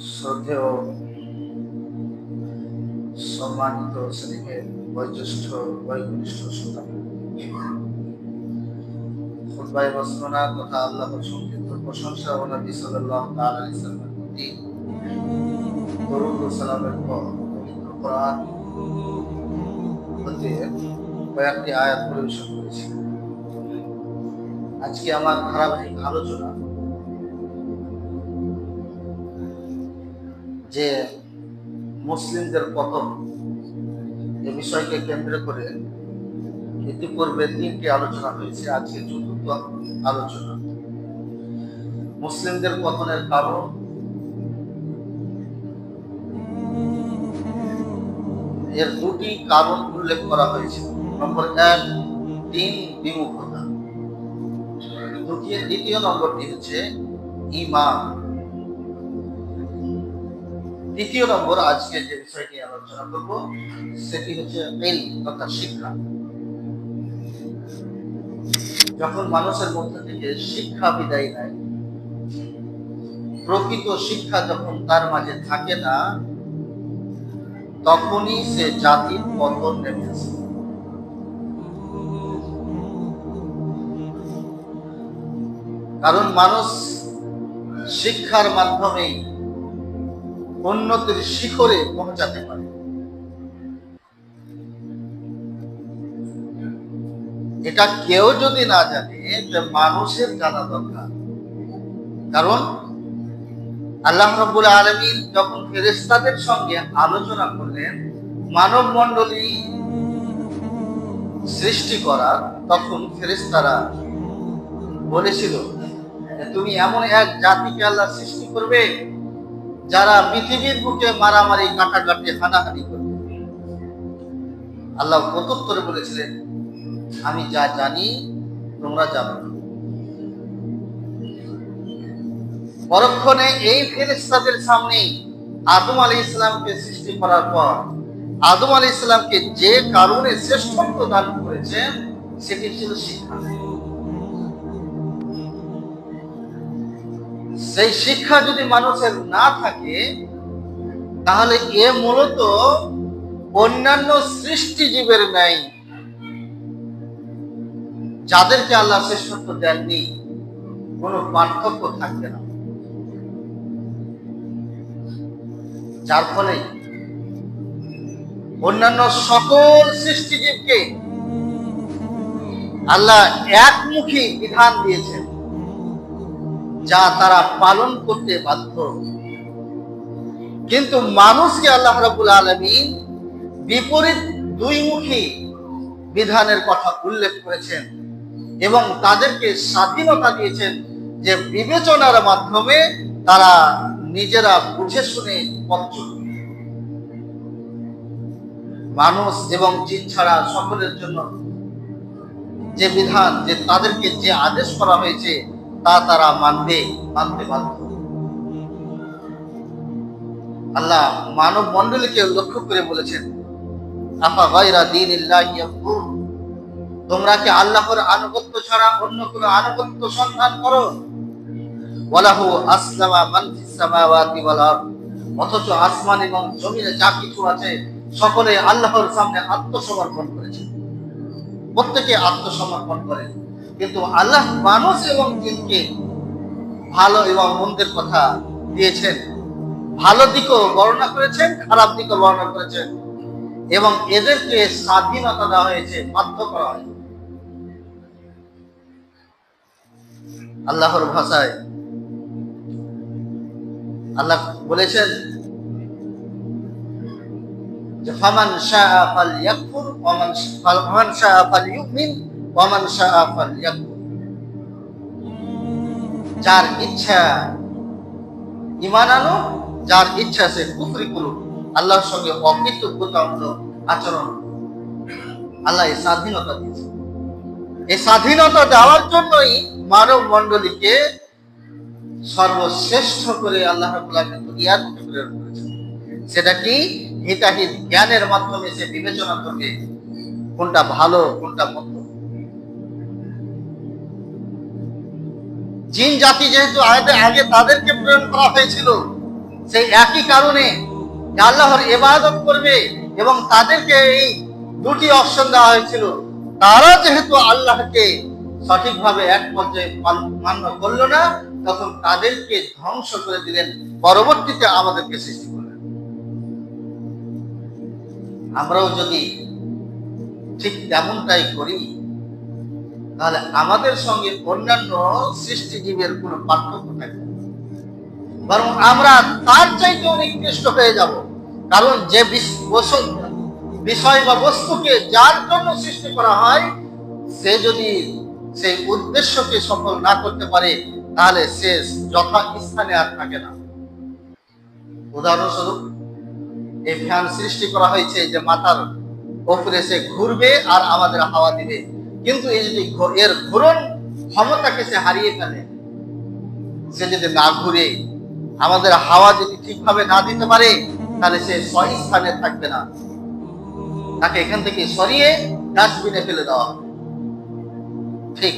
শ্রদ্ধেয় সম্মানিত শ্রেণীর বয়োজ্যেষ্ঠ বয়োকনিষ্ঠ শ্রোতা, খুতবায়ে মাসনুনা তথা আল্লাহর সংক্ষিপ্ত প্রশংসা ও নবী সাল্লাল্লাহু তাআলা আলাইহি সাল্লামের প্রতি দরুদ ও সালামের পর পবিত্র কোরআন হতে কয়েকটি আয়াত পরিবেশন করেছি। আজকে আমার ধারাবাহিক আলোচনা যে মুসলিমদের পতন এ বিষয়কে কেন্দ্র করে ইতিপূর্বে 3টি আলোচনা হয়েছে। আজকে চতুর্থ আলোচনা মুসলিমদের পতনের কারণ, এর 2টি কারণ উল্লেখ করা হয়েছে। নম্বর 1, দিন বিমুখতা। দ্বিতীয় নম্বরটি হচ্ছে ঈমান। তৃতীয় নম্বর আজকে যে বিষয়টি আলোচনা করব সেটি হচ্ছে ইলম তথা শিক্ষা। যখন মানুষের মধ্যে থেকে শিক্ষা বিদায় নেয়, প্রকৃত শিক্ষা যখন তার মাঝে থাকে না, তখনই সে জাতির পতন নেমে আসে। কারণ মানুষ শিক্ষার মাধ্যমেই উন্নতির শিখরে পৌঁছাতে পারে। এটা কেউ যদি না জানে, মানুষের জানা দরকার। কারণ আল্লাহ রাব্বুল আলামিন যখন ফেরেশতাদের সঙ্গে আলোচনা করলেন মানব মণ্ডলী সৃষ্টি করার, তখন ফেরেশতারা বলেছিল যে তুমি এমন এক জাতিকে আল্লাহ সৃষ্টি করবে যারা পৃথিবীর বুকে মারামারি, কাটাকাটি, হানাহানি করবে। আল্লাহ প্রত্যুত্তরে বলেছিলেন, আমি যা জানি তোমরা জানো না। পরক্ষণে এই ফেরেশতাদের সামনে আদম আলাইহিস সালামকে সৃষ্টি করার পর আদম আলাইহিস সালামকে যে কারণে শ্রেষ্ঠত্ব দান করেছেন সেটি ছিল শিক্ষা। সেই শিক্ষা যদি মানুষের না থাকে, তাহলে এ মূলত অন্যান্য সৃষ্টিজীবের ন্যায়, যাদেরকে আল্লাহ শ্রেষ্ঠত্ব দেননি, কোনো পার্থক্য থাকবে না। যার ফলে অন্যান্য সকল সৃষ্টিজীবকে আল্লাহ একমুখী বিধান দিয়েছেন, যা তারা পালন করতে বাধ্য। কিন্তু মানুষকে আল্লাহ রাব্বুল আলামিন বিপরীত দুইমুখী বিধানের কথা উল্লেখ করেছেন এবং তাদেরকে স্বাধীনতা দিয়েছেন যে বিবেচনার মাধ্যমে তারা নিজেরা বুঝে শুনে পথ চলবে। মানুষ এবং জিন ছাড়া সকলের জন্য যে বিধান, যে তাদেরকে যে আদেশ করা হয়েছে তা তারা মানতে বাধ্য। আল্লাহ মানব মণ্ডলীকে লক্ষ্য করে বলেছেন, আফা গায়রা দীনিল্লাহি ইয়াবগুন, তোমরা কি আল্লাহর আনুগত্য ছাড়া অন্য কোনো আনুগত্য সন্ধান করো? ওয়ালাহু আসলামা মান ফিস সামাওয়াতি ওয়াল আরদ, অথচ আসমান এবং জমিনে যা কিছু আছে সকলে আল্লাহর সামনে আত্মসমর্পণ করেছে। প্রত্যেকে আত্মসমর্পণ করে। কিন্তু আল্লাহ মানুষ এবং জিনকে ভালো এবং মন্দের কথা দিয়েছেন, ভালো দিকও বর্ণনা করেছেন, খারাপ দিকও বর্ণনা করেছেন, এবং এদেরকে স্বাধীনতা দেওয়া হয়েছে, বাধ্য করা হয়েছে। আল্লাহর ভাষায় আল্লাহ বলেছেন যে ফামান শাআ ফালইয়াকফুর ওয়া মান শাআ ফালইউমিন ওয়া মান শাআ ফালইয়াকফুর। যার ইচ্ছা ঈমান আনো, যার ইচ্ছা সে কুফরি করুক, আল্লাহর সঙ্গে অকৃতজ্ঞতামূলক আচরণ। আল্লাহ এই স্বাধীনতা দিয়েছে। এই স্বাধীনতা দেওয়ার জন্যই মানব মণ্ডলীকে সর্বশ্রেষ্ঠ করে আল্লাহ রাব্বুল আলামিন দুনিয়ার মধ্যে প্রেরণ করেছেন। সেটা কি? হিতাহিত জ্ঞানের মাধ্যমে সে বিবেচনা করবে কোনটা ভালো কোনটা মন্দ। জিন জাতি যেহেতু আগে তাদেরকে প্রেরণ করা হয়েছিল, সেই একই কারণে যে আল্লাহর ইবাদত করবে, এবং তাদেরকে এই দুটি অপশন দেওয়া হয়েছিল। তারা যেহেতু আল্লাহকে সঠিকভাবে এক পর্যায়ে মান্য করলো না, তখন তাদেরকে ধ্বংস করে দিলেন, পরবর্তীতে আমাদেরকে সৃষ্টি করলেন। আমরাও যদি ঠিক তেমনটাই করি, তাহলে আমাদের সঙ্গে অন্যান্য সৃষ্টিজীবের কোনো পার্থক্য থাকবে না, বরং আমরা তার চাইতেও নিকৃষ্ট হয়ে যাব। কারণ যে বিষয় বা বস্তুকে যার জন্য সৃষ্টি করা হয়, সে যদি সেই উদ্দেশ্যকে সফল না করতে পারে, তাহলে সে যথা স্থানে আর থাকে না। উদাহরণস্বরূপ, এই ফ্যান সৃষ্টি করা হয়েছে যে মাথার উপরে সে ঘুরবে আর আমাদের হাওয়া দিবে, কিন্তু এই যদি এর ঘূর্ণন ক্ষমতাকে সে হারিয়ে ফেলে, সে যদি না ঘুরে, আমাদের হাওয়া যদি ঠিকভাবে না দিতে পারে, তাহলে সে স্থানে থাকবে না, তাকে এখান থেকে সরিয়ে ডাস্টবিনে ফেলে দেওয়া হবে। ঠিক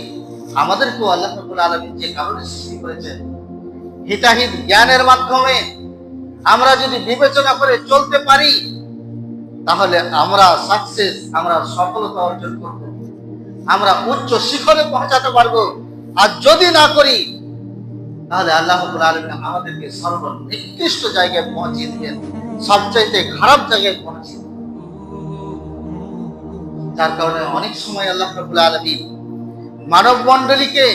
আমাদেরকেও আল্লাহ রাব্বুল আলামিন যে কারণে সৃষ্টি করেছেন, হিতাহিত জ্ঞানের মাধ্যমে আমরা যদি বিবেচনা করে চলতে পারি, তাহলে আমরা সাকসেস, আমরা সফলতা অর্জন করব, আমরা উচ্চ শিখরে পৌঁছাতে পারবো। আর যদি না করি, তাহলে আল্লাহ রাব্বুল আলামিন আমাদেরকে সর্বনিকৃষ্ট জায়গায় পৌঁছিয়ে দিবেন, সবচাইতে খারাপ জায়গায় পৌঁছিয়ে দিবেন। যার কারণে অনেক সময় আল্লাহ রাব্বুল আলামিন মানব মণ্ডলীকে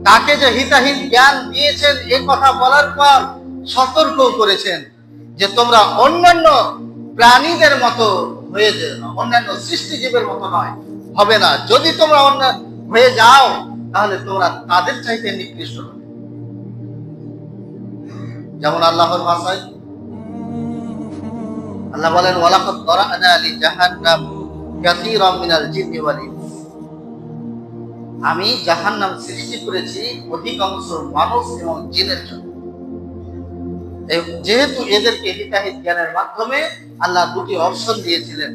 তাকে যে হিতাহিত জ্ঞান দিয়েছেন এ কথা বলার পর সতর্ক করেছেন যে তোমরা অন্যান্য প্রাণীদের মতো হয়ে যাও, অন্যান্য সৃষ্টিজীবের মতো নয়, হবে না। যদি তোমরা অন্য হয়ে যাও, তাহলে তোমরা তাদের চাইতে নিকৃষ্ট হবে। যেমন আল্লাহর ভাষায় আল্লাহ বলেন, ওয়ালাকাদ যারা'না লিজাহান্নাম কাসীরাম মিনাল জিন্নি ওয়াল ইনস। আমি জাহান্নাম সৃষ্টি করেছি অধিকাংশ মানুষ এবং জিনের জন্য। যেহেতু এদেরকে হিতাহিত জ্ঞানের মাধ্যমে আল্লাহ দুটি অপশন দিয়েছিলেন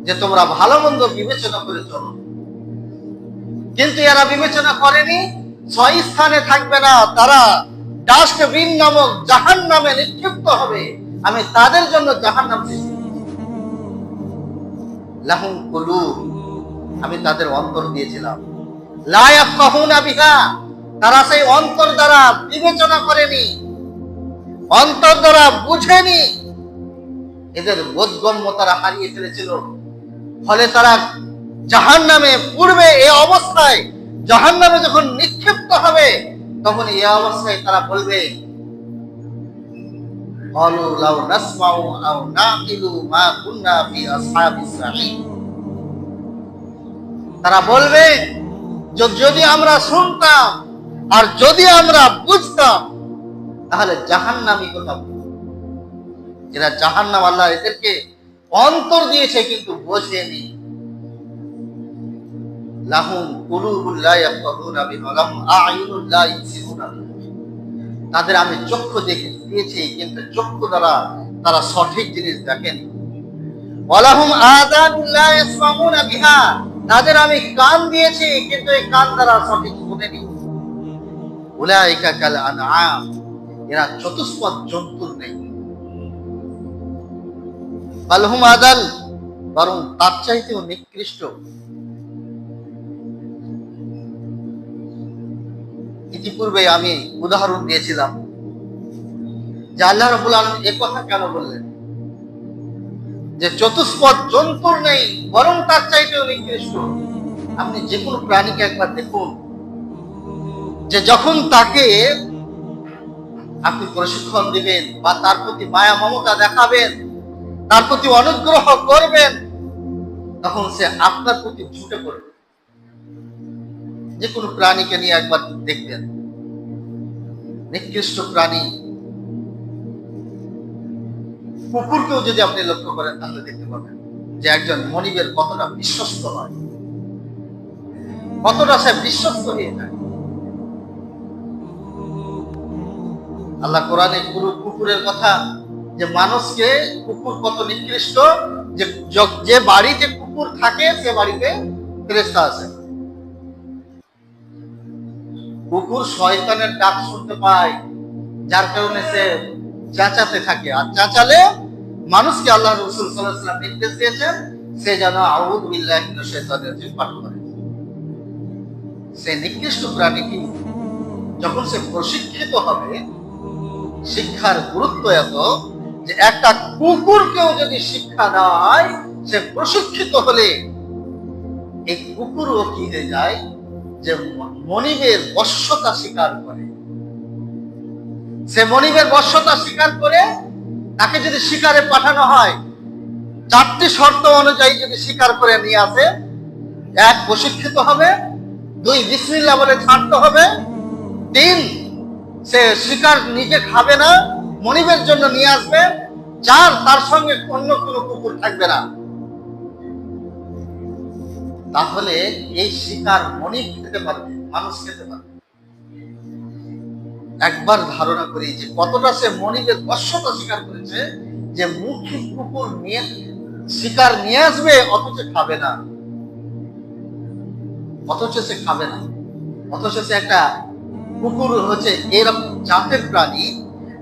যে তোমরা ভালো মন্দ বিবেচনা করে চলো, কিন্তু এরা বিবেচনা করেনি, ছয় স্থানে থাকবে না, তারা ডাস্টবিন নামক জাহান্নামে নিক্ষিপ্ত হবে। আমি তাদের জন্য জাহান্নাম সৃষ্টি করেছি। লাহুম কুলুব, আমি তাদের অন্তর দিয়েছিলাম, লা ইয়াফকাহুনা বিহা, তারা সেই অন্তর দ্বারা বিবেচনা করেনি, অন্তর দ্বারা বুঝেনি, এদের বোধগম্য তারা হারিয়ে ফেলেছিল। ফলে তারা জাহান্নামে পূর্বে এই অবস্থায়, জাহান্নামে যখন নিক্ষিপ্ত হবে, তখন এই অবস্থায় তারা বলবে, ক্বালু লাউ নাসমাউ আও নাকিলু মা কুননা ফি আসহাবিস সাঈদ। তারা বলবে, যদি আমরা শুনতাম আর যদি আমরা বুঝতাম, তাহলে জাহান্নামী কথা বলতো। এরা জাহান্নাম, আল্লাহ এদেরকে অন্তর দিয়েছে কিন্তু বোঝেনি। লাহুম কুলুবুন লা ইয়াফকাহুনা বিহা লাহুম আ'য়ুনুন লা ইউবসিরুনা বিহা। তাদের আমি চক্ষু দিয়েছি, কিন্তু চক্ষু দ্বারা তারা সঠিক জিনিস দেখেনি। ওয়ালাহুম আযানুন লা ইয়াসমাউনা বিহা, তাদের আমি কান দিয়েছি, কিন্তু এই কান দ্বারা সঠিক শুনেনি। উলাইকা কাল আনআম, এরা চতুষ্পদ জন্তুর নেই। বালহুম আদাল, বরং তার চাইতেও নিকৃষ্ট। ইতিপূর্বে আমি উদাহরণ দিয়েছিলাম যে আল্লাহ রাব্বুল আলামিন এই কথা কেন বললেন যে চতুষ্পদ জন্তুর নেই, বরং তার চাইতেও নিকৃষ্ট। আপনি যে কোনো প্রাণীকে একবার দেখুন, যে যখন তাকে আপনি প্রশিক্ষণ দিবেন বা তার প্রতি মায়া মমতা দেখাবেন, তার প্রতি অনুগ্রহ করবেন, তখন সে আপনার প্রতি ঝুঁকে পড়বে। যে কোনো প্রাণীকে নিয়ে একবার দেখবেন, নিকৃষ্ট প্রাণী কুকুরকেও যদি আপনি লক্ষ্য করেন, তাহলে দেখতে পাবেন যে একজন মনিবের কতটা বিশ্বস্ত হয়, কতটা সে বিশ্বস্ত হয়ে যায়। আল্লাহ কোরআনে কুকুরের কথা, যে মানুষকে কুকুর কত নিকৃষ্ট, যে বাড়িতে কুকুর থাকে সে বাড়িতে ফেরেশতা আছে। কুকুর শয়তানের ডাক শুনতে পায়, যার কারণে সে চেঁচাতে থাকে, আর চেঁচালে মানুষকে আল্লাহ রাসূল সাল্লাল্লাহু আলাইহি ওয়াসাল্লাম নির্দেশ দিয়েছেন সে যেন আউযু বিল্লাহি মিনাশ শাইতানির রাজিম পাঠ করে। সে নিকৃষ্ট প্রাণীটি যখন সে প্রশিক্ষিত হবে, শিক্ষার গুরুত্ব এত যে একটা কুকুরকেও যদি শিক্ষা দেওয়া হয়, সে প্রশিক্ষিত হলে এই কুকুরও কি হয়ে যায় যে মনিবের বশ্যতা স্বীকার করে। সে মনিবের বশ্যতা স্বীকার করে তাকে যদি শিকারে পাঠানো হয়, 4টি শর্ত অনুযায়ী যদি শিকার করে নিয়ে আসে, 1 প্রশিক্ষিত হবে, 2 বিসমিল্লাহ বলে ছাড়তে হবে, 3 সে শিকার নিজে খাবে না, মনিবের জন্য নিয়ে আসবে, 4 তার সঙ্গে অন্য কোনো কুকুর থাকবে না। তাহলে এই শিকার মনিব খেতে পারবে, মানুষ খেতে পারবে। একবার ধারণা করি যে কতটা সে মনিবের বশ্যতা স্বীকার করেছে, যে মুখী কুকুর নিয়ে শিকার নিয়ে আসবে অথচ খাবে না, অথচ সে খাবে না, অথচ সে একটা কুকুর হচ্ছে এরকম জাতের প্রাণী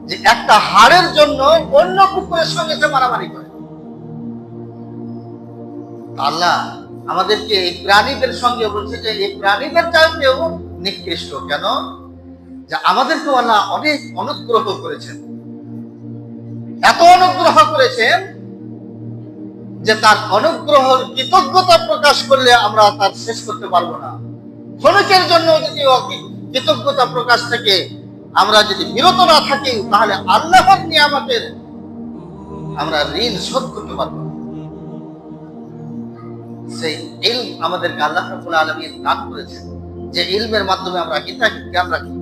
যে একটা হাড়ের জন্য অন্য কুকুরের সঙ্গে সে মারামারি করে। আল্লাহ আমাদেরকে এই প্রাণীদের সঙ্গে বলছে যে এই প্রাণীদের চাইতেও নিকৃষ্ট। কেন? যে আমাদেরকে আল্লাহ অনেক অনুগ্রহ করেছেন, এত অনুগ্রহ করেছেন যে তার অনুগ্রহের কৃতজ্ঞতা প্রকাশ করলে আমরা তার শেষ করতে পারবো না। ক্ষণিকের জন্য যদি কৃতজ্ঞতা প্রকাশ থেকে আমরা যদি বিরত না থাকি, তাহলে আল্লাহর নিয়ামতের আমরা ঋণ শোধ করতে পারবো না। সেই ইলম আমাদেরকে আল্লাহ রাব্বুল আলামিন দান করেছেন, যে ইলমের মাধ্যমে আমরা হিতাহিত জ্ঞান রাখি।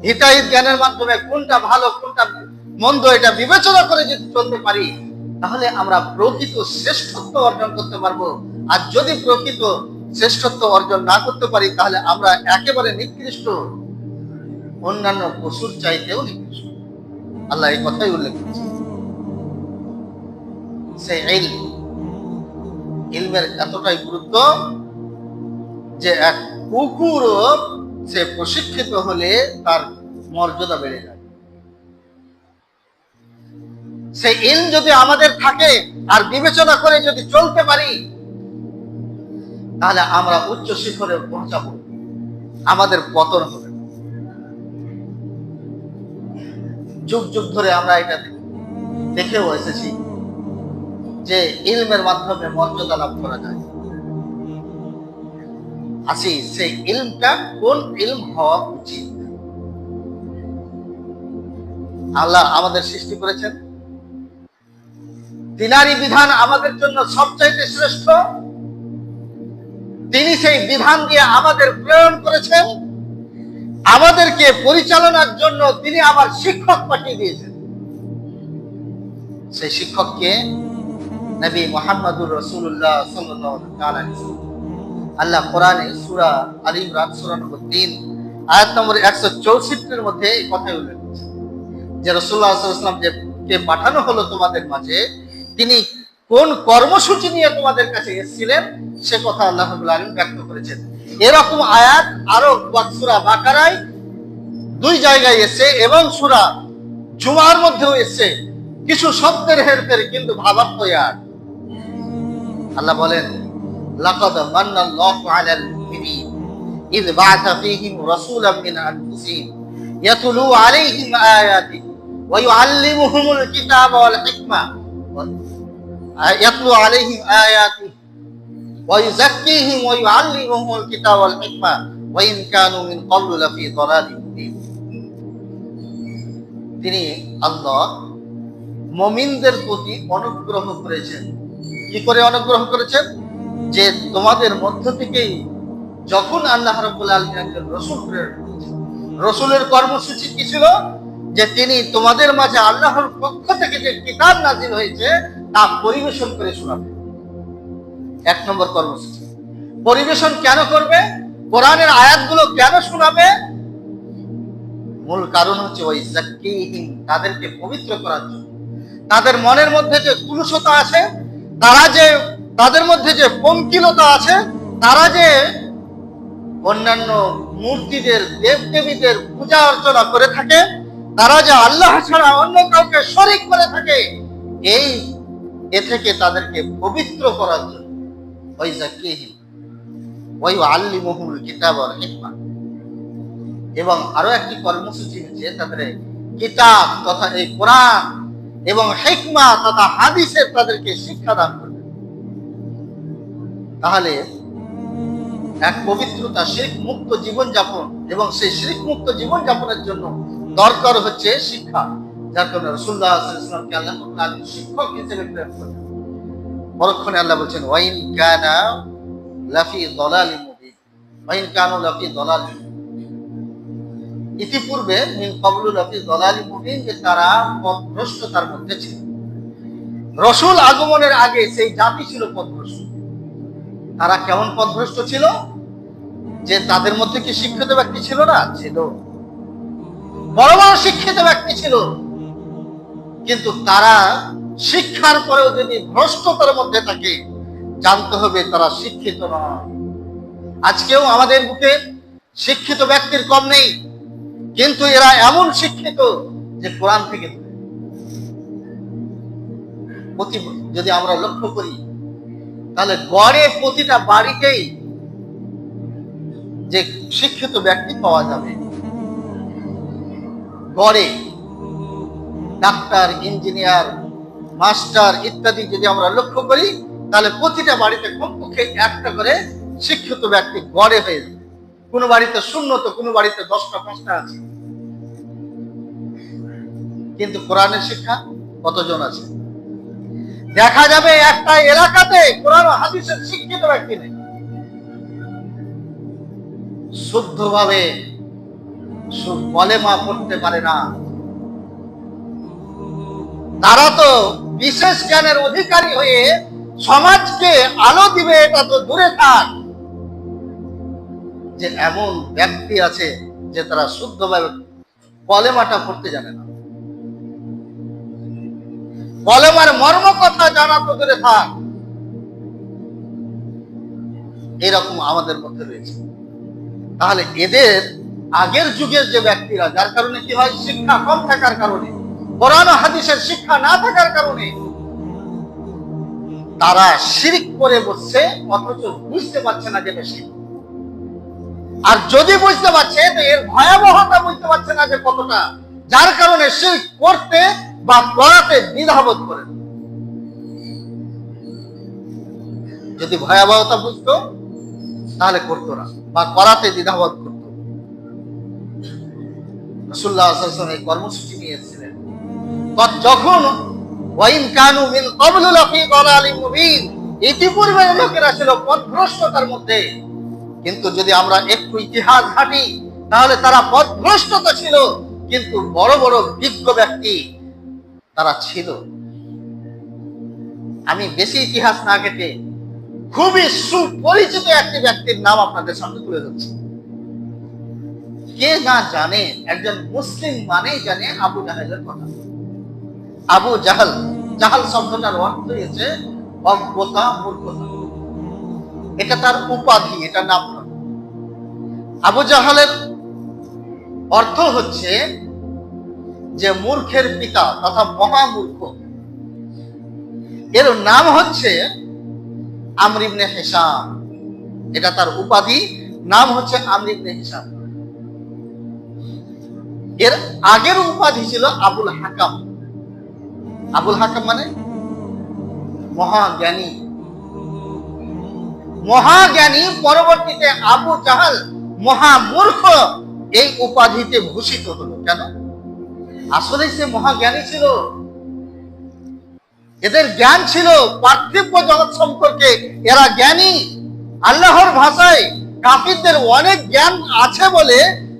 হিতাহিত জ্ঞানের মাধ্যমে কোনটা ভালো কোনটা মন্দ এটা বিবেচনা করে যদি চলতে পারি, তাহলে আমরা প্রকৃত শ্রেষ্ঠত্ব অর্জন করতে পারবো। আর যদি প্রকৃত শ্রেষ্ঠত্ব অর্জন না করতে পারি, তাহলে আমরা একেবারে নিকৃষ্ট, অন্যান্য পশুর চাইতেও নিকৃষ্ট। আল্লাহ এই কথাই উল্লেখ করেছে। সেই ইলমের এতটাই গুরুত্ব যে এক কুকুরও সে প্রশিক্ষিত হলে তার মর্যাদা বেড়ে যায়। সেই ইলম যদি আমাদের থাকে আর বিবেচনা করে যদি চলতে পারি, তাহলে আমরা উচ্চ শিখরে পৌঁছাবো, আমাদের পতন হবে। যুগ যুগ ধরে আমরা এটা দেখেও এসেছি যে ইলমের মাধ্যমে মর্যাদা লাভ করা যায়। আসি সেই ইলমটা কোন ইলম হওয়া উচিত। আল্লাহ আমাদের সৃষ্টি করেছেন, তিনারই বিধান আমাদের জন্য সবচাইতে শ্রেষ্ঠ। তিনি সেই বিধান দিয়ে আমাদের প্রেরণ করেছেন, আমাদেরকে পরিচালনার জন্য তিনি আবার শিক্ষক পাঠিয়ে দিয়েছেন। সেই শিক্ষককে নবী মুহাম্মদুর রাসূলুল্লাহ সাল্লাল্লাহু আলাইহি ওয়াসাল্লাম। আল্লাহ কোরআনে সূরা আল ইমরান সূরা নম্বর 3 আয়াত নম্বর 164 এর মধ্যে এই কথা উল্লেখ করেছে যে রাসূলুল্লাহ সাল্লাল্লাহু আলাইহি ওয়াসাল্লাম কে পাঠানো হলো তোমাদের মাঝে, তিনি কোন কর্মসূচি নিয়ে তোমাদের কাছে এসেছিলেন সে কথা আল্লাহ রাব্বুল আলামিন ব্যক্ত করেছেন। এরকম আয়াত আরো সূরা বাকারায় 2 জায়গায় এসেছে এবং সূরা জুমার মধ্যেও এসেছে। কিছু শব্দের হেরফের কিন্তু ভাবার্থ এক। আল্লাহ বলেন, লাকাদ মান্নাল্লাহু আলাল মুমিনিন ইয বা'আথা ফীহিম রাসূলাম মিন আনফুসিহিম ইয়াতলু আলাইহিম আয়াতিহি ওয়া ইউআল্লিমুহুমুল কিতাবা ওয়াল হিকমা ইয়াতলু আলাইহিম আয়াতিহি ওয়া ইউযাক্কিহিম ওয়া ইউআল্লিমুহুমুল কিতাবা ওয়াল হিকমা ওয়া ইন কানু মিন ক্বাবলু লাফী দালালিন মুবিন। তিনি আল্লাহ মুমিনদের প্রতি অনুগ্রহ করেছেন। কি করে অনুগ্রহ করেছেন? যে তোমাদের মধ্য থেকেই যখন আল্লাহ রাব্বুল আলামিন একজন রাসূল প্রেরণ করেছেন, রাসূলের কর্মসূচি কি ছিল? যে তিনি তোমাদের মাঝে আল্লাহর পক্ষ থেকে যে কিতাব নাযিল হয়েছে তা পরিবেশন করে শোনাবে। 1 নম্বর কর্মসূচি। পরিবেশন কেন করবে? কোরআনের আয়াতগুলো কেন শোনাবে? মূল কারণ হচ্ছে ওই যাক্কিহিম, তাদেরকে পবিত্র করার জন্য। তাদের মনের মধ্যে যে কুলুষতা আছে, তাদের মধ্যে যে পঙ্কিলতা আছে, তারা যে অন্যান্য মূর্তিদের দেবদেবীদের পূজা অর্চনা করে থাকে, তারা যে আল্লাহ ছাড়া অন্য কাউকে শরীক করে থাকে, এ থেকে তাদেরকে পবিত্র করার জন্য ওই যাকিহিম ওয়া ইউআল্লিমুহুল কিতাব ওয়াল হিকমা, এবং আরো একটি কর্মসূচি হচ্ছে তাদের কিতাব তথা এই কোরআন এবং হিকমা তথা হাদিসের তাদেরকে শিক্ষাদান করবে। তাহলে এক পবিত্রতা, শিরক মুক্ত জীবনযাপন, এবং সেই শিরক মুক্ত জীবনযাপনের জন্য দরকার হচ্ছে শিক্ষা। যার কারণে রাসূলুল্লাহ সাল্লাল্লাহু আলাইহি ওয়াসাল্লামকে আল্লাহ তাআলা শিক্ষক হিসেবে প্রেরণ করেন। পরক্ষণে আল্লাহ বলছেন ওয়াইন কানা লাফি দালালিন মুবিন, ওয়াইন কানু লাফি দালালিন, ইতিপূর্বে মিন ক্বাবলু লাফি দালালিন মুবিন, যে তারা পথভ্রষ্টতার মধ্যে ছিল। রাসূল আগমনের আগে সেই জাতি ছিল পথভ্রষ্ট। তারা কেমন পথভ্রষ্ট ছিল? যে তাদের মধ্যে কি শিক্ষিত ব্যক্তি ছিল না? ছিল, বড় বড় শিক্ষিত ব্যক্তি ছিল, কিন্তু তারা শিক্ষার পরেও যদি ভ্রষ্টতার মধ্যে থাকে, জানতে হবে তারা শিক্ষিত নয়। আজকেও আমাদের বুকে শিক্ষিত ব্যক্তির কম নেই, কিন্তু এরা এমন শিক্ষিত যে কোরআন থেকে যদি আমরা লক্ষ্য করি, তাহলে গড়ে প্রতিটা বাড়িতেই যে শিক্ষিত ব্যক্তি পাওয়া যাবে, গড়ে ডাক্তার, ইঞ্জিনিয়ার, মাস্টার ইত্যাদি যদি আমরা লক্ষ্য করি, তাহলে প্রতিটা বাড়িতে কমপক্ষে একটা করে শিক্ষিত ব্যক্তি গড়ে হয়ে যাবে। কোনো বাড়িতে শূন্য, তো কোনো বাড়িতে 10টা 5টা আছে। কিন্তু কোরআনের শিক্ষা কতজন আছে? দেখা যাবে একটা এলাকাতে কোরআন ও হাদিসের শিক্ষিত ব্যক্তি নেই। শুদ্ধভাবে কলেমা পড়তে পারে না। তারা তো বিশেষ জ্ঞানের অধিকারী হয়ে সমাজকে আলো দিবে, এটা তো দূরে থাক। যে এমন ব্যক্তি আছে যে তারা শুদ্ধভাবে কলেমাটা পড়তে জানে না, কলেমার মর্ম কথা জানা তো দূরে থাক। এরকম আমাদের মধ্যে রয়েছে। তাহলে এদের আগের যুগের যে ব্যক্তিরা, যার কারণে কি হয়, শিক্ষা কম থাকার কারণে, কোরআন ও হাদিসের শিক্ষা না থাকার কারণে তারা শিরক করে বসছে, অথচ বুঝতে পারছে না যে বেশি। আর যদি বুঝতে পারছে, তো এর ভয়াবহতা বুঝতে পারছে না যে কতটা, যার কারণে শিরক করতে বা করাতে দ্বিধাবোধ করে। যদি ভয়াবহতা বুঝতো তাহলে করতো না, বা করাতে দ্বিধাবোধ করতো। রাসূলুল্লাহ সাল্লাল্লাহু আলাইহি ওয়াসাল্লাম এই কর্মসূচি নিয়ে এসেছিলেন। যখন ওয়াইন কানু মিন ক্বাবলু লাফি দালালিন মুবিন, ইতিপূর্বে লোকেরা ছিল পথভ্রষ্টতার মধ্যে। কিন্তু যদি আমরা একটু ইতিহাস ঘাঁটি, তাহলে তারা পথভ্রষ্টতা ছিল, কিন্তু বড় বড় বিজ্ঞ ব্যক্তি তারা ছিল। আমি বেশি ইতিহাস না ঘেঁটে খুবই সুপরিচিত একটি ব্যক্তির নাম আপনাদের সামনে তুলে ধরছি। কে না জানে, একজন মুসলিম মানেই জানে আবু জাহেলের কথা। আবু জাহাল, জাহাল শব্দটার অর্থ হচ্ছে অজ্ঞতা, মূর্খতা। এটা তার উপাধি, এটা নাম নয়। আবু জাহালের অর্থ হচ্ছে যে মূর্খের পিতা তথা মহামূর্খ। এর নাম হচ্ছে আমর ইবনে হিশাম। এটা তার উপাধি, নাম হচ্ছে আমর ইবনে হিশাম। এর আগের উপাধি ছিল আবুল হাকাম। আবুল হাকাম মানে মহাজ্ঞানী। মহাজ্ঞানী, পরবর্তীতে আবু জাহাল মহামূর্খ এই উপাধিতে ভূষিত হলো। কেন? আসলে সে মহাজ্ঞানী ছিল। এদের জ্ঞান ছিল পার্থিব জগৎ সম্পর্কে, এরা জ্ঞানী। আল্লাহর ভাষায় কাফিরদের অনেক জ্ঞান আছে বলে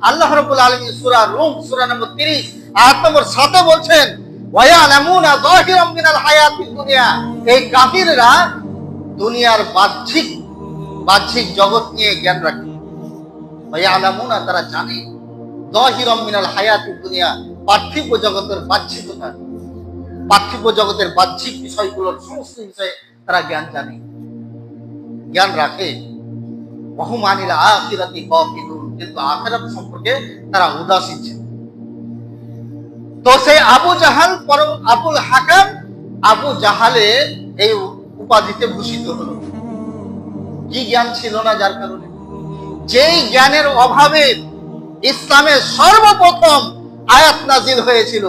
আল্লাহ রাব্বুল আলামিন সূরা রুম সূরা নম্বর 30 আয়াত নম্বর 7 বলছেন, ওয়া ইয়ালামুনা যাহিরাম মিনাল হায়াতিদ দুনিয়া। এই কাফিররা দুনিয়ার বাহ্যিক জগৎ নিয়ে জ্ঞান রাখে। ওয়া ইয়ালামুনা, তারা জানে, যাহিরাম মিনাল হায়াতিদ দুনিয়া, পার্থিব জগতের বাহ্যিকতা, পার্থিব জগতের বাহ্যিক বিষয়গুলোর সমস্ত বিষয়ে তারা জ্ঞান জানে, জ্ঞান রাখে। ওয়াহুম আনিল আখিরাতি গাফিলুন, কিন্তু আখিরাত সম্পর্কে তারা উদাসীন ছিল। তো সেই আবু জাহাল পরম আবুল হাকাম আবু জাহালে এই উপাধিতে ভূষিত হলো। কি জ্ঞান ছিল না, যার কারণে যেই জ্ঞানের অভাবে ইসলামের সর্বপ্রথম আয়াত নাজিল হয়েছিল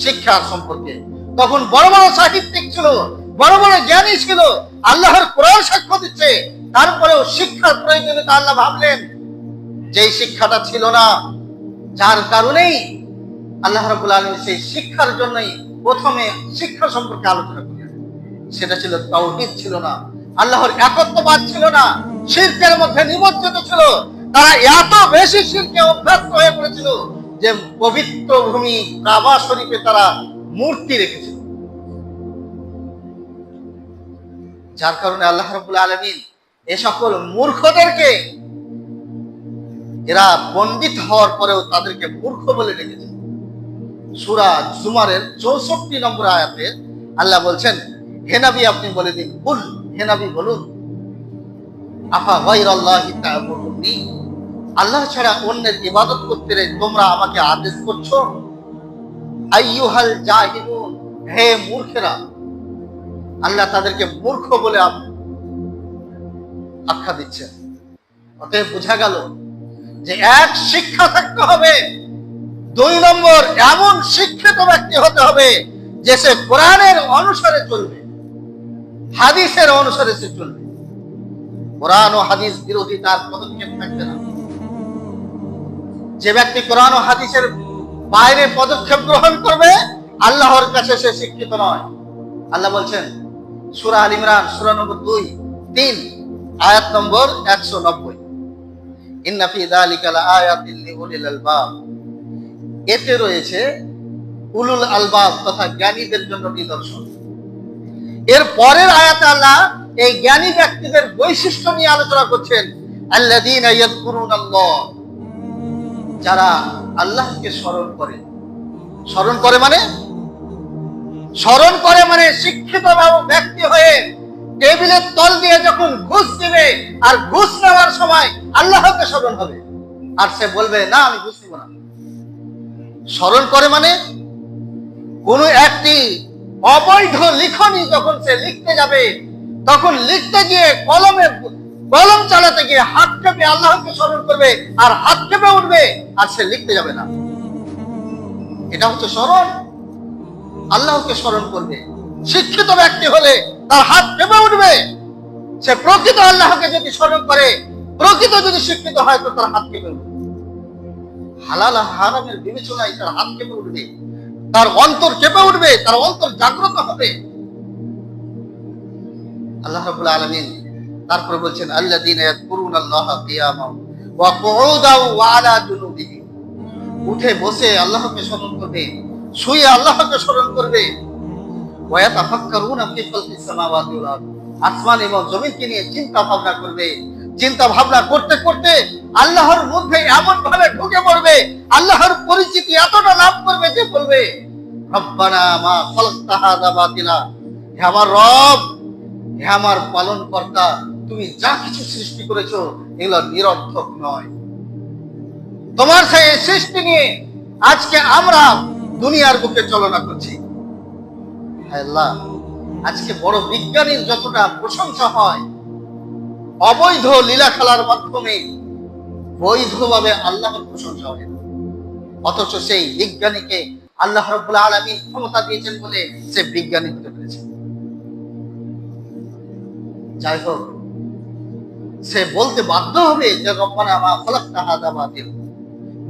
শিক্ষার সম্পর্কে। তখন বড় বড় সাহিত্যিক ছিল, বড় বড় জ্ঞানী ছিল, আল্লাহর কোরআন সাক্ষ্য দিচ্ছে, তারপরেও শিক্ষার প্রয়োজনীয়তা আল্লাহ ভাবলেন যেই শিক্ষাটা ছিল না, যার কারণেই আল্লাহ রাব্বুল আলামিন সেই শিক্ষার জন্যই প্রথমে শিক্ষা সম্পর্কে আলোচনা করলেন। সেটা ছিল তাওহীদ, ছিল না আল্লাহর একত্ববাদ, ছিল না শিরকের মধ্যে নিমজ্জিত ছিল। তারা এত বেশি শিরকে অভ্যস্ত হয়ে পড়েছিল যে পবিত্র ভূমি কাবা শরীফে তারা মূর্তি রেখেছিল। যার কারণে আল্লাহ রাব্বুল আলামিন এই সকল মূর্খদেরকে, এরা পণ্ডিত হওয়ার পরেও তাদেরকে মূর্খ বলে ডেকেছে। সূরা জুমারের 64 নম্বর আয়াতে আল্লাহ বলছেন, হে নবী আপনি বলে দিন, কুল, হে নবী বলুন, আফা গায়রাল্লাহি তা'বুদুনি, আল্লাহ ছাড়া অন্যের ইবাদত করতে তোমরা আমাকে আদেশ করছো। আইয়ুহাল জাহিলুন, হে মূর্খেরা। আল্লাহ তাদেরকে মূর্খ বলে আখ্যা দিচ্ছেন। অতএব বোঝা গেল যে এক, শিক্ষা থাকতে হবে, 2 নম্বর এমন শিক্ষিত ব্যক্তি হতে হবে যে সে কোরআনের অনুসারে চলবে, হাদিসের অনুসারে সে চলবে। কোরআন ও হাদিস বিরোধী তার পদক্ষেপ থাকবে না। যে ব্যক্তি কোরআন ও হাদিসের বাইরে পদক্ষেপ গ্রহণ করবে, আল্লাহর কাছে সে শিক্ষিত নয়। আল্লাহ বলছেন সূরা আল ইমরান সূরা নম্বর 2-3 আয়াত নম্বর 190, ইন্না ফি যালিকা লাআয়াতিন লিউলিল আলবাব, এতে রয়েছে উলুল আলবাব তথা জ্ঞানীদের জন্য নিদর্শন। এর পরের আয়াতে আল্লাহ এই জ্ঞানী ব্যক্তিদের বৈশিষ্ট্য নিয়ে আলোচনা করছেন, আল্লাযীনা ইয়াযকুরুনাল্লাহ, যারা আল্লাহকে স্মরণ করে। স্মরণ করে মানে শিক্ষিত ব্যক্তি হয়ে টেবিলের তল দিয়ে যখন ঘুষ দিবে আর ঘুষ নেওয়ার সময় আল্লাহকে স্মরণ হবে, আর সে বলবে না আমি ঘুষ নিব না। স্মরণ করে মানে কোন একটি অবৈধ লিখনি যখন সে লিখতে যাবে, তখন লিখতে গিয়ে কলম চালাতে গিয়ে হাত কেঁপে আল্লাহকে স্মরণ করবে, আর হাত কেঁপে উঠবে, আর সে লিখতে যাবে না। এটা হচ্ছে স্মরণ, আল্লাহকে স্মরণ করবে। শিক্ষিত ব্যক্তি হলে তার হাত কেঁপে উঠবে। সে প্রকৃত আল্লাহকে যদি স্মরণ করে, প্রকৃত যদি শিক্ষিত হয়, তো তার হাত কেঁপে উঠবে। হালাল হারামের বিবেচনায় তার হাত কেঁপে উঠবে, তার অন্তর কেঁপে উঠবে, তার অন্তর জাগ্রত হবে। আল্লাহ রাব্বুল আলামিন তারপর বলছেন, আল্লাযীনা ইয়াযকুরুনাল্লাহা কিয়ামান ওয়া কুউদান ওয়া আলা জুনুবিহিম, উঠে বসে আল্লাহকে স্মরণ করবে, শুয়ে আল্লাহকে স্মরণ করবে। ওয়া ইয়াতাফাক্কারুনা ফি খালকিস সামাওয়াতি ওয়াল আরদ, আসমান এবং জমিনকে নিয়ে চিন্তা ভাবনা করবে। চিন্তা ভাবনা করতে করতে আল্লাহর মধ্যে এমন ভাবে ঢুকে পড়বে, আল্লাহর পরিচিতি এতটা লাভ করবে যে বলবে, রব্বানা মা খালাকতা হাযা বাতিলা, হে আমার রব, হে আমার পালন কর্তা, তুমি যা কিছু সৃষ্টি করেছো এগুলো নিরর্থক নয়। তোমার সেই সৃষ্টি নিয়ে আজকে আমরা দুনিয়ার বুকে চলনা করছি। আল্লাহ, আজকে বড় বিজ্ঞানীর যতটা প্রশংসা হয়, অবৈধ লীলা খেলার মাধ্যমে বৈধভাবে আল্লাহর প্রশংসা হয়, অথচ সেই বিজ্ঞানীকে আল্লাহ রাব্বুল আলামিন ক্ষমতা দিয়েছেন বলে সে বিজ্ঞানী হতে পেরেছে। যাই হোক, সে বলতে বাধ্য হবে যে রব্বানা মা খালাকতা হাযা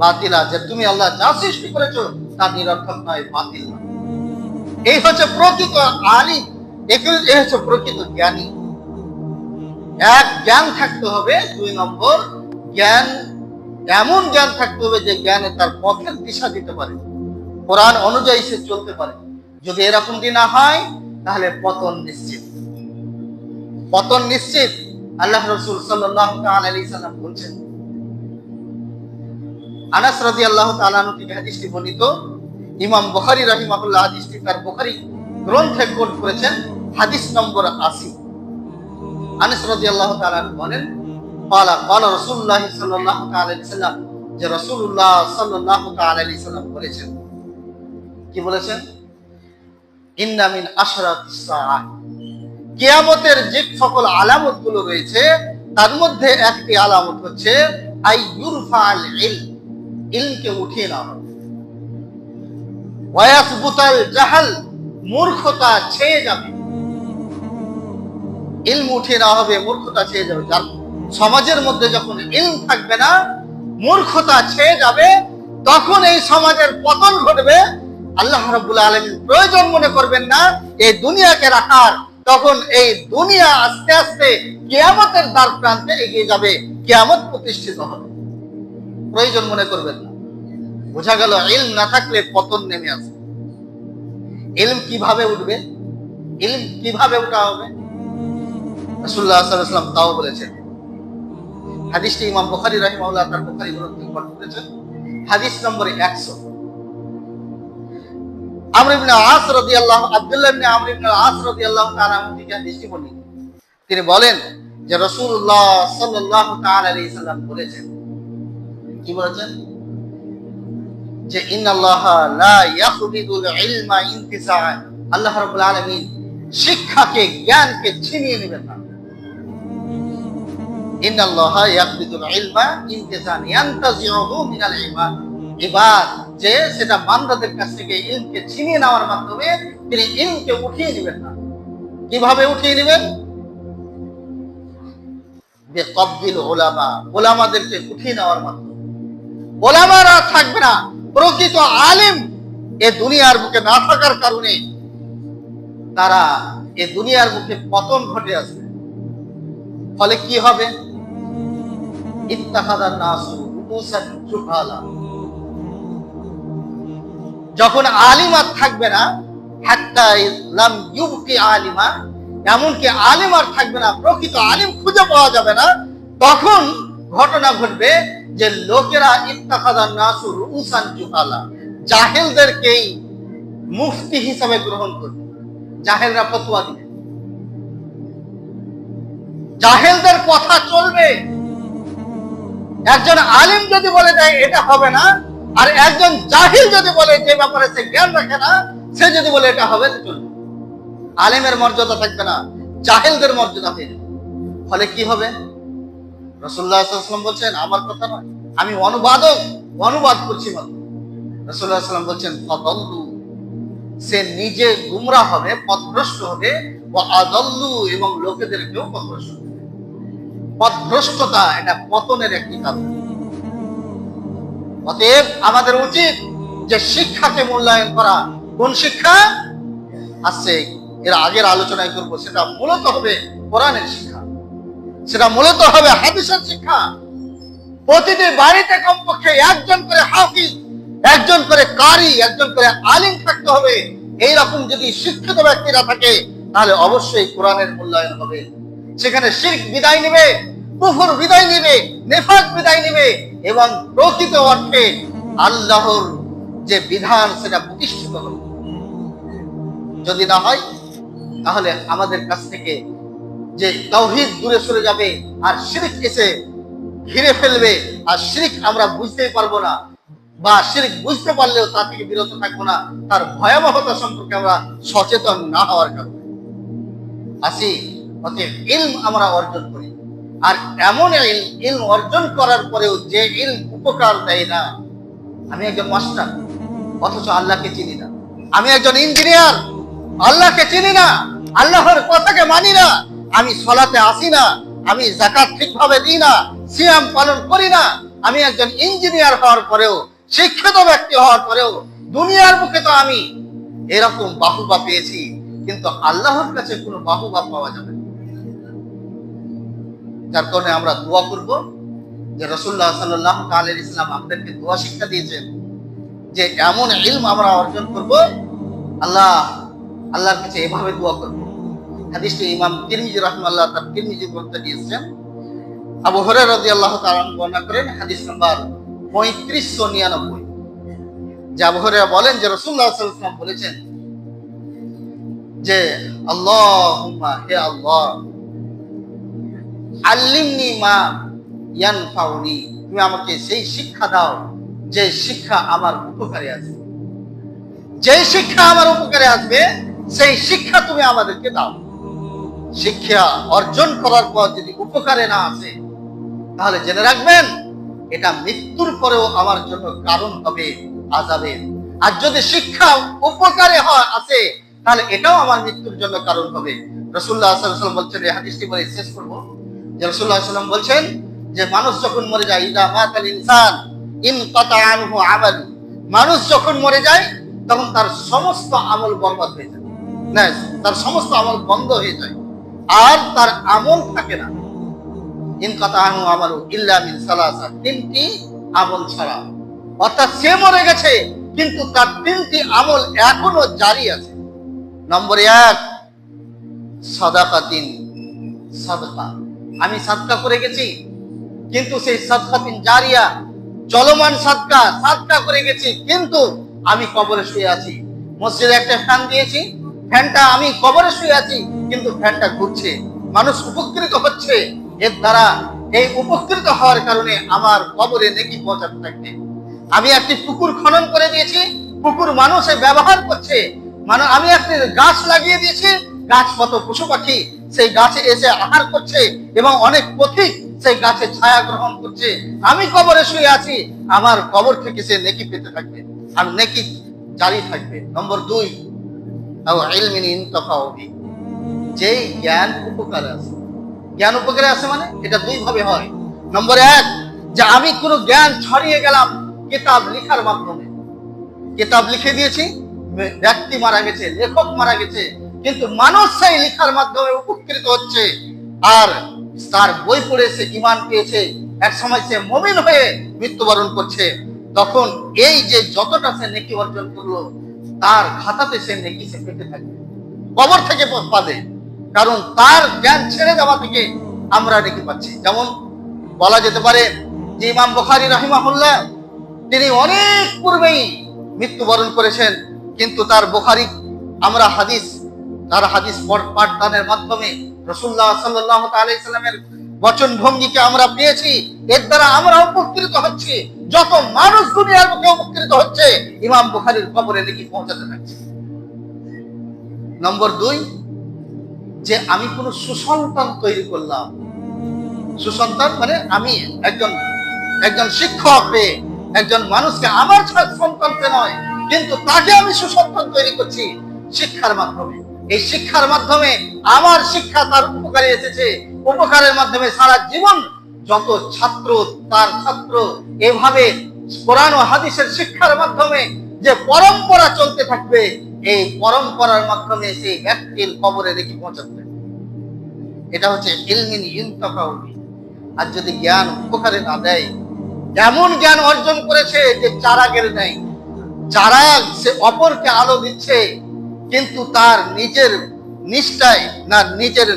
বাতিলা, যে তুমি আল্লাহ যা সৃষ্টি করেছো তা নিরর্থক নয়, বাতিল নয়। এই হচ্ছে প্রকৃত আলিম, এই হচ্ছে প্রকৃত জ্ঞানী। এক, জ্ঞান থাকতে হবে। 2 নম্বর, জ্ঞান এমন জ্ঞান থাকতে হবে যে জ্ঞানে তার পথের দিশা দিতে পারে, কোরআন অনুযায়ী সে চলতে পারে। যদি এরকমটি না হয় তাহলে পতন নিশ্চিত, পতন নিশ্চিত। আল্লাহ রাসূল সাল্লাল্লাহু তাআলা আলাইহি সাল্লাম বলেছেন, আনাস রাদিয়াল্লাহু তাআলা আনহু থেকে হাদিসটি বর্ণিত, ইমাম বুখারী রাহিমাহুল্লাহ হাদিসটি তার বুখারী গ্রন্থে কোট করেছেন, হাদিস নম্বর 80। আনাস রাদিয়াল্লাহু তাআলা বলেন, قال রাসূলুল্লাহ সাল্লাল্লাহু তাআলা আলাইহি সাল্লাম, যে রাসূলুল্লাহ সাল্লাল্লাহু তাআলা আলাইহি সাল্লাম বলেছেন, কি বলেছেন? ইন্না মিন আশরাতিস সাআহ, কিয়ামতের যে সকল আলামত গুলো রয়েছে তার মধ্যে একটি আলামত হচ্ছে আই ইউরফাল ইলম, ইলমকে উঠিয়ে নেওয়া হবে। ওয়া ইয়াসবুতাল জাহাল, মূর্খতা ছেয়ে যাবে। ইলম উঠিয়ে নেওয়া হবে, মূর্খতা ছেয়ে যাবে। যার সমাজের মধ্যে যখন ইলম থাকবে না, মূর্খতা ছেয়ে যাবে, তখন এই সমাজের পতন ঘটবে। আল্লাহ রাব্বুল আলামিন প্রয়োজন মনে করবেন না এই দুনিয়াকে রাখার। তখন এই দুনিয়া আস্তে আস্তে কিয়ামতের দ্বার প্রান্তে এগিয়ে যাবে, কিয়ামত প্রতিষ্ঠিত হবে, প্রয়োজন মনে করবেন না। বোঝা গেল ইলম না থাকলে পতন নেমে আসবে। ইলম কিভাবে উঠবে? ইলম কিভাবে উঠা হবে? রাসূলুল্লাহ সাল্লাল্লাহু আলাইহি ওয়াসাল্লাম তাও বলেছেন। হাদিসটি ইমাম বুখারী রাহিমাহুল্লাহ তার বুখারী গ্রন্থে উল্লেখ করেছেন। হাদিস নম্বর 100। আমর ইবনে আস রাদিয়াল্লাহু, আব্দুল্লাহ ইবনে আমর ইবনে আস রাদিয়াল্লাহু তাআলা আনহু থেকে হাদিসটি বর্ণিত। তিনি বলেন যে রাসূলুল্লাহ সাল্লাল্লাহু তাআলা আলাইহি সাল্লাম বলেছেন, কি বলেছেন? যে ইন্নাল্লাহা লা ইয়াখবিদুল ইলমা ইনতিসাআ, আল্লাহ রাব্বুল আলামিন শিক্ষাকে, জ্ঞানকে ছিনিয়ে নেবেন না। ইন্নাল্লাহা ইয়াখবিদুল ইলমা ইনতিসাআ ইয়ানতাজিউহু মিনাল ইবাদ, ইবাদ যে সেটা বান্দাদের কাছ থেকে ইলমকে ছিনিয়ে নেওয়ার মাধ্যমে তিনি ইলমকে উঠিয়ে নেবেন না। কিভাবে উঠিয়ে নেবেন? বিকবদিল উলামা, উলামাদেরকে উঠিয়ে নেওয়ার মাধ্যমে। উলামারা থাকবে না, প্রকৃত আলেম এ দুনিয়ার বুকে না থাকার কারণে তারা এ দুনিয়ার বুকে পতন ঘটে আসবে। ফলে কি হবে? ইত্তাখাদান নাসু রুউসান জুহালা, যখন আলিম আর থাকবে না, হাত্তা লাম ইউবকি আলিমা, এমনকি আলিম আর থাকবে না, প্রকৃত আলিম খুঁজে পাওয়া যাবে না, তখন ঘটনা ঘটবে যে লোকেরা ইত্তাখাদান নাসু রুউসান জুহালা, জাহেলদেরকেই মুফতি হিসাবে গ্রহণ করবে। জাহেলরা ফতোয়া দিবে, জাহেলদের কথা চলবে। একজন আলিম যদি বলে দেয় এটা হবে না, আর একজন জাহিল যদি বলে যে ব্যাপারে সে জ্ঞান রাখে না, সে যদি বলে এটা হবে, চলবে। আলিমের মর্যাদা থাকবে না, জাহিলদের মর্যাদা হয়ে যাবে। ফলে কি হবে? রাসূলুল্লাহ সাল্লাল্লাহু আলাইহি ওয়াসাল্লাম বলছেন, আমার কথা নয়, আমি অনুবাদক, অনুবাদ করছি মাত্র। রাসূলুল্লাহ সাল্লাল্লাহু আলাইহি ওয়াসাল্লাম বলছেন ফাদাল্লু, সে নিজে গুমরাহ হবে, পথভ্রষ্ট হবে, ওয়া আদাল্লু, এবং লোকেদেরকেও পথভ্রষ্ট হবে। পথভ্রষ্টতা এটা পতনের একটি কারণ। অতএব আমাদের উচিত যে শিক্ষাকে মূল্যায়ন করা। কোন শিক্ষা আছে এর আগের আলোচনায় করব, সেটা মূলত হবে কোরআনের শিক্ষা, সেটা মূলত হবে হাদিসের শিক্ষা। প্রতিটি বাড়িতে কমপক্ষে একজন করে হাফিজ, একজন করে কারি, একজন করে আলিম থাকতে হবে। এইরকম যদি শিক্ষিত ব্যক্তিরা থাকে তাহলে অবশ্যই কোরআনের মূল্যায়ন হবে। সেখানে শিরক বিদায় নেবে, কুফর বিদায় নেবে, নেফাক বিদায় নেবে, এবং প্রকৃত অর্থে আল্লাহর যে বিধান সেটা প্রতিষ্ঠিত হবে। যদি না হয় তাহলে আমাদের কাছ থেকে যে তাওহীদ দূরে সরে যাবে, আর শিরক এসে ঘিরে ফেলবে, আর শিরক আমরা বুঝতেই পারবো না, বা শিরক বুঝতে পারলেও তা থেকে বিরত থাকবো না, তার ভয়াবহতা সম্পর্কে আমরা সচেতন না হওয়ার কারণে। আসি, অতএব ইলম আমরা অর্জন করি। আর এমন ইলম অর্জন করার পরেও যে ইলম উপকার দেয় না। আমি একজন মাস্টার, অথচ আল্লাহকে চিনি না। আমি একজন ইঞ্জিনিয়ার, আল্লাহকে চিনি না, আল্লাহর কথাকে মানি না। আমি সালাতে আসি না, আমি যাকাত ঠিকভাবে দিই না, সিয়াম পালন করি না। আমি একজন ইঞ্জিনিয়ার হওয়ার পরেও, শিক্ষিত ব্যক্তি হওয়ার পরেও দুনিয়ার মুখে তো আমি এরকম বাহুবা পেয়েছি, কিন্তু আল্লাহর কাছে কোনো বাহুবা পাওয়া যাবে না। যার কারণে আমরা দোয়া করব যে রাসূলুল্লাহ সাল্লাল্লাহু আলাইহি ওয়াসাল্লাম আমাদেরকে দোয়া শিক্ষা দিয়েছেন যে এমন ইলম আমরা অর্জন করব, আল্লাহর কাছে এভাবে দোয়া করব। হাদিসটি ইমাম তিরমিজি রাহিমাহুল্লাহ তার তিরমিজি গ্রন্থে দিয়েছেন। আবু হুরায়রা রাদিয়াল্লাহু তাআলা বর্ণনা করেন, হাদিস নাম্বার 3599, যে আবু হুরায়রা বলেন যে রাসূলুল্লাহ সাল্লাল্লাহু আলাইহি ওয়াসাল্লাম বলেছেন যে আল্লাহুম্মা, হে আল্লাহ, আল্লিমনি মা ইয়ানফাউনি, তুমি আমাকে সেই শিক্ষা দাও যে শিক্ষা আমার উপকারে আছে। যেই শিক্ষা আমার উপকারে আসবে সেই শিক্ষা তুমি আমাদেরকে দাও। শিক্ষা অর্জন করার পর যদি উপকারে না আসে তাহলে জেনে রাখবেন এটা মৃত্যুর পরেও আমার জন্য কারণ হবে আযাবের। আর যদি শিক্ষা উপকারে হয় আসে তাহলে এটাও আমার মৃত্যুর জন্য কারণ হবে। রাসূলুল্লাহ সাল্লাল্লাহু আলাইহি ওয়াসাল্লাম বলছেন, এই হাদিসটি বলে শেষ করব, যে রাসূলুল্লাহ সাল্লাল্লাহু আলাইহি ওয়াসাল্লাম বলছেন যে মানুষ যখন মরে যায়, ইদা মাতাল ইনসান ইনকাতা আনহু আমালু, মানুষ যখন মরে যায় তখন তার সমস্ত আমল বরবাদ হয়ে যায়, না তার সমস্ত আমল বন্ধ হয়ে যায়, আর তার আমল থাকে না। ইনকাতা আনহু আমালু ইল্লা মিন সালাসা, তিনটি আমল ছাড়া। অর্থাৎ সে মরে গেছে কিন্তু তার তিনটি আমল এখনো জারি আছে। নম্বর 1, সাদাকাতিন, সাদকা, আমি সাদকা করে গেছি কিন্তু সেই সাদকাতিন জারিয়া, চলমান সাদকা, সাদকা করে গেছি কিন্তু আমি কবরে শুয়ে আছি। মসজিদে একটা ফ্যান দিয়েছি, ফ্যানটা, আমি কবরে শুয়ে আছি কিন্তু ফ্যানটা ঘুরছে, মানুষ উপকৃত হচ্ছে এর দ্বারা। এই উপকৃত হওয়ার কারণে আমার কবরে নেকি পৌঁছাতে থাকবে। আমি একটি পুকুর খনন করে দিয়েছি, পুকুর মানুষে ব্যবহার করছে, মানে আমি একটি গাছ লাগিয়ে দিয়েছি, গাছ কত পশু পাখি সেই গাছে এসে আহার করছে এবং অনেক পথিক সেই গাছে ছায়া গ্রহণ করছে। আমি কবরে শুয়ে আছি, আমার কবর থেকে সে নেকি পেতে থাকবে, আর নেকি জারি থাকবে। নম্বর 2, আও ইলমিন ইনতাফাউ বি, যেই জ্ঞান উপকারে আছে। জ্ঞান উপকারে আছে মানে এটা 2 ভাবে হয়। নম্বর 1, যে আমি কোনো জ্ঞান ছড়িয়ে গেলাম কিতাব লেখার মাধ্যমে, কিতাব লিখে দিয়েছি, ব্যক্তি মারা গেছে, লেখক মারা গেছে, কিন্তু মানুষ সেই লেখার মাধ্যমে উপকৃত হচ্ছে, আর তার বই পড়ে সে ঈমান পেয়েছে, এক সময় সে মুমিন হয়ে মৃত্যুবরণ করছে। তখন এই যে যতটা সে নেকি অর্জন করলো তার খাতাতে সে নেকি সে পেতে থাকবে, কবর থেকে পাবে, কারণ তার জ্ঞান ছেড়ে দেওয়া থেকে আমরা নেকি পাচ্ছি। যেমন বলা যেতে পারে যে ইমাম বুখারী রাহিমাহুল্লাহ, তিনি অনেক পূর্বেই মৃত্যুবরণ করেছেন, কিন্তু তার বুখারী আমরা হাদিস, তার হাদিস পাঠদানের মাধ্যমে রাসূলুল্লাহ সাল্লাল্লাহু আলাইহি সাল্লামের বচন ভঙ্গিকে আমরা পেয়েছি, এর দ্বারা আমরা উপকৃত হচ্ছি। যত মানুষ দুনিয়ার বুকে উপকৃত হচ্ছে, ইমাম বুখারীর কবরে নেকি পৌঁছাতে থাকছে। নম্বর 2, যে আমি কোন সুসন্তান তৈরি করলাম। সুসন্তান মানে আমি একজন শিক্ষক পেয়ে একজন মানুষকে, আমার সন্তানকে নয় কিন্তু তাকে আমি সুসন্তান তৈরি করছি শিক্ষার মাধ্যমে। এই শিক্ষার মাধ্যমে আমার শিক্ষা তার উপকারে এসেছে, উপকারের মাধ্যমে সারা জীবন যত ছাত্র তার ছাত্র, এভাবে কোরআন ও হাদিসের শিক্ষার মাধ্যমে যে পরম্পরা চলতে থাকবে, এই পরম্পরার মাধ্যমে সেই ব্যক্তির কবরে রেখে পৌঁছাতে। এটা হচ্ছে ইলমিন ইনতাফাউ বি। আর যদি জ্ঞান উপকারে না দেয়, এমন জ্ঞান অর্জন করেছে যে চারাগের নেই, চারাগ সে অপরকে আলো দিচ্ছে কিন্তু তার নিজের নিষ্ঠায় না, নিজের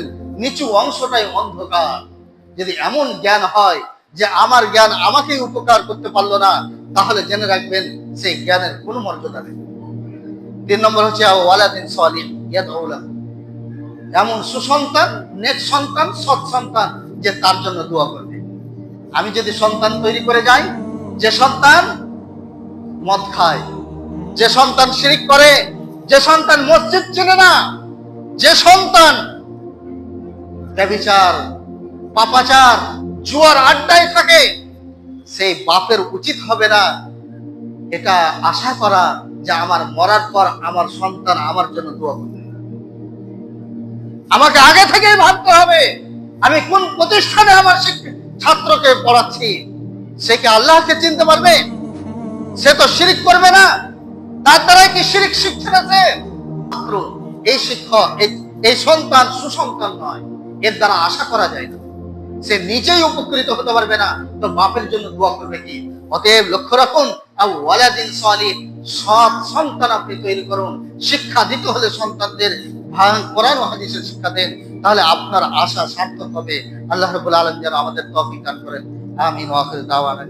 নিচু অংশটাই অন্ধকার। যদি এমন জ্ঞান হয় যে আমার জ্ঞান আমাকেই উপকার করতে পারলো না, তাহলে জেনে রাখবেন সেই জ্ঞানের কোনো মর্যাদা নেই। 3 নম্বর হচ্ছে ওয়ালাদিন সালিহ ইয়াদউ লাহু, এমন সুসন্তান, নেক সন্তান, সৎ সন্তান যে তার জন্য দোয়া করবে। আমি যদি সন্তান তৈরি করে যাই, যে সন্তান মদ খায়, যে সন্তান শিরক করে, যে সন্তান মসজিদ চেনে না, যে সন্তান ব্যভিচার, পাপাচার, জুয়ার আড্ডায় থাকে, সেই বাপের উচিত হবে না এটা আশা করা যে আমার মরার পর আমার সন্তান আমার জন্য দোয়া করবে। আমাকে আগে থেকেই ভাবতে হবে আমি কোন প্রতিষ্ঠানে আমার ছাত্রকে পড়াচ্ছি। সে কি আল্লাহকে চিনতে পারবে? সে তো শিরক করবে না, তার দ্বারা কি শিরক শিখছে না সে? মাত্র এই শিক্ষক, এই সন্তান সুসন্তান নয়, এর দ্বারা আশা করা যায় না। সে নিজেই উপকৃত হতে পারবে না, তো বাপের জন্য দোয়া করবে কি? অতএব লক্ষ্য রাখুন, ওয়ালাদিন সালিহ, সৎ সন্তান আপনি তৈরি করুন। শিক্ষা দিতে হলে সন্তানদের কোরআন ও হাদিসের শিক্ষা দেন, তাহলে আপনার আশা সার্থক হবে। আল্লাহ রাব্বুল আলামিন যেন আমাদের তৌফিক দান করেন। আমিন ওয়া আখিরু দাওয়ানা।